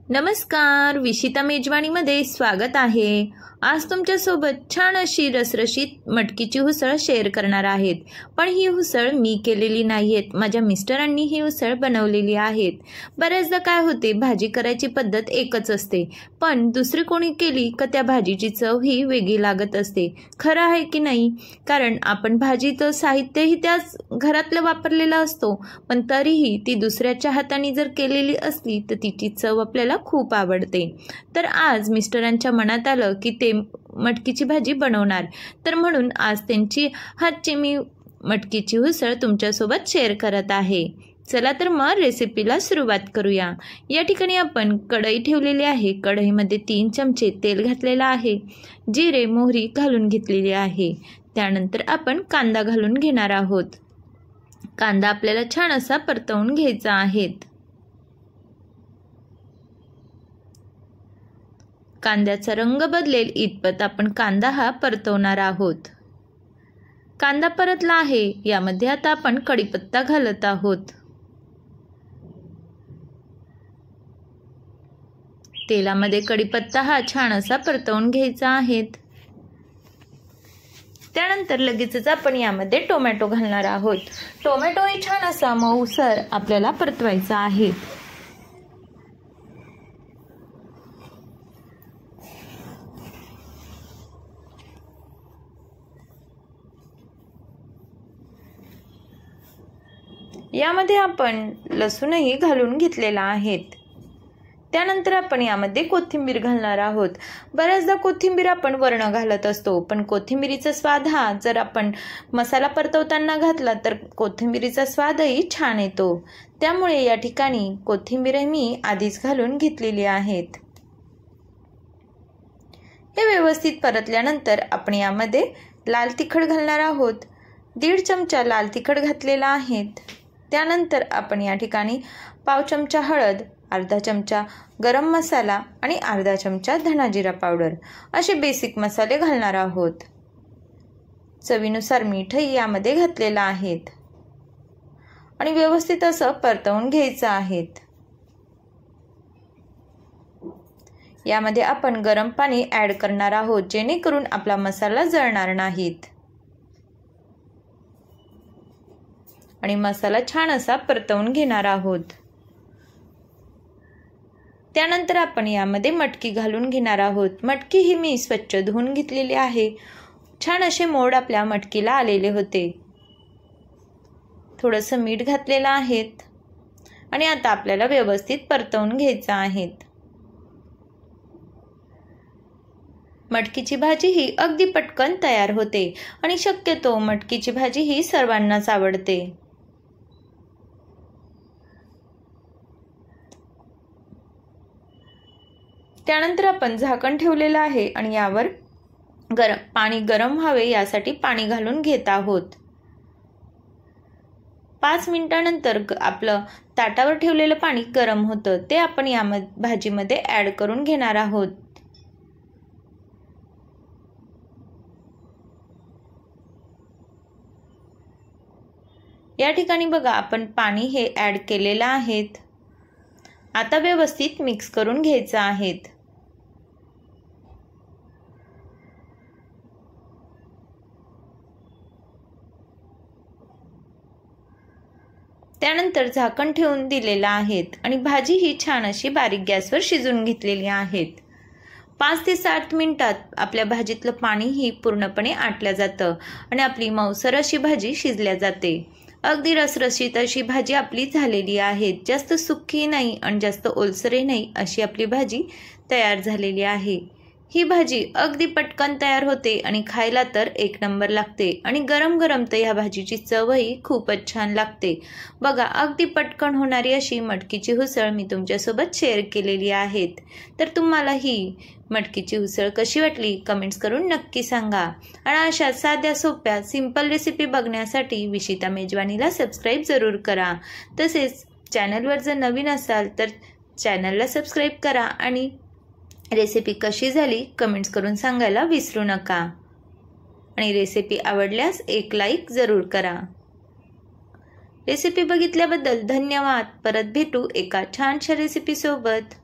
नमस्कार, विशिता मेजवानीमध्ये स्वागत आहे। आज तुमच्यासोबत छान अशी रसरशीत मटकीची उसळ शेअर करणार आहेत। पण ही उसळ मी केलेली नाहीयेत, माझ्या मिस्टरांनी ही उसळ बनवलेली आहेत। बऱ्याचदा काय होते, भाजी करायची पद्धत एकच असते, पण दुसरी कोणी केली का त्या भाजीची चव ही वेगळी लागत असते। खरं आहे की नाही? कारण आपण भाजीचं साहित्यही त्याच घरातलं वापरलेलं असतो, पण तरीही ती दुसऱ्याच्या हाताने जर केलेली असली तर तिची चव आपल्याला खूप आवडते। तर आज मिस्टरांच्या मनात आलं की ते मटकीची भाजी बनवणार, तर म्हणून आज त्यांची हातची मी मटकीची उसळ तुमच्यासोबत शेअर करत आहे। चला तर मग रेसिपीला सुरुवात करूया। या ठिकाणी आपण कढई ठेवलेली आहे। कढईमध्ये 3 चमचे तेल घातलेलं आहे। जिरे मोहरी घालून घेतलेली आहे। त्यानंतर आपण कांदा घालून घेणार आहोत। कांदा आपल्याला छान असा परतवून घ्यायचा आहे। कांद्याचा रंग बदलेल इतपत आपण कांदा हा परतवणार आहोत। कांदा परतला आहे, यामध्ये आता आपण कढीपत्ता घालत आहोत। तेलामध्ये कढीपत्ता हा छान असा परतवून घ्यायचा आहे। त्यानंतर लगेचच आपण यामध्ये टोमॅटो घालणार आहोत। टोमॅटोही छान असा मऊसर आपल्याला परतवायचा आहे। यामध्ये आपण लसूणही घालून घेतलेला आहे। त्यानंतर आपण यामध्ये कोथिंबीर घालणार आहोत। बऱ्याचदा कोथिंबीर आपण वर्ण घालत असतो, पण कोथिंबीरीचा स्वाद हा जर आपण मसाला परतवताना घातला तर कोथिंबीरीचा स्वादही छान येतो। त्यामुळे या ठिकाणी कोथिंबीर मी आधीच घालून घेतलेली आहे। हे व्यवस्थित परतल्यानंतर आपण यामध्ये लाल तिखट घालणार आहोत। 1.5 चमचा लाल तिखट घातलेला आहे। त्यानंतर आपण या ठिकाणी पाव चमचा हळद, अर्धा चमचा गरम मसाला आणि अर्धा चमचा धना जिरा पावडर असे बेसिक मसाले घालणार आहोत। चवीनुसार मीठही यामध्ये घातलेलं आहे आणि व्यवस्थित असं परतवून घ्यायचं आहे। यामध्ये आपण गरम पाणी ॲड करणार आहोत, जेणेकरून आपला मसाला जळणार नाहीत आणि मसाला छान असा परतवून घेणार आहोत। त्यानंतर आपण यामध्ये मटकी घालून घेणार आहोत। मटकी ही मी स्वच्छ धुवून घेतलेली आहे। छान असे मोड आपल्या मटकीला आलेले होते। थोडंसं मीठ घातलेलं आहे आणि आता आपल्याला व्यवस्थित परतवून घ्यायचं आहे। मटकीची भाजी ही अगदी पटकन तयार होते आणि शक्यतो मटकीची भाजी ही सर्वांनाच आवडते। त्यानंतर आपण झाकण ठेवलेलं आहे आणि यावर पाणी गरम व्हावे यासाठी पाणी घालून घेत आहोत। 5 मिनिटांनंतर आपलं ताटावर ठेवलेलं पाणी गरम होतं, ते आपण या भाजीमध्ये ॲड करून घेणार आहोत। या ठिकाणी बघा, आपण पाणी हे ॲड केलेलं आहे। आता व्यवस्थित मिक्स करून घ्यायचं आहे। त्यानंतर झाकण ठेवून दिलेलं आहे आणि भाजी ही छान अशी बारीक गॅसवर शिजवून घेतलेली आहे। 5 ते 7 मिनिटात आपल्या भाजीतलं पाणी ही पूर्णपणे आटलं जातं आणि आपली मऊसर अशी भाजी शिजल्या जाते। अगदी रसरशीत अशी भाजी आपली झालेली आहे। जास्त सुकी नाही आणि जास्त ओलसरही नाही अशी आपली भाजी तयार झालेली आहे। ही भाजी अगदी पटकन तयार होते आणि खायला तर 1 नंबर लागते आणि गरम गरम तर ह्या भाजीची चवही खूपच छान लागते। बघा, अगदी पटकन होणारी अशी मटकीची उसळ मी तुमच्यासोबत शेअर केलेली आहे। तर तुम्हाला ही मटकीची उसळ कशी वाटली कमेंट्स करून नक्की सांगा आणि अशा साध्या सोप्या सिंपल रेसिपी बघण्यासाठी विशिता मेजवानीला सबस्क्राईब जरूर करा। तसेच चॅनलवर जर नवीन असाल तर चॅनलला सबस्क्राईब करा आणि रेसिपी कशी झाली कमेंट्स करून सांगायला विसरू नका आणि रेसिपी आवडल्यास एक लाईक जरूर करा। रेसिपी बघितल्याबद्दल धन्यवाद। परत भेटू एका छानशा रेसिपी सोबत।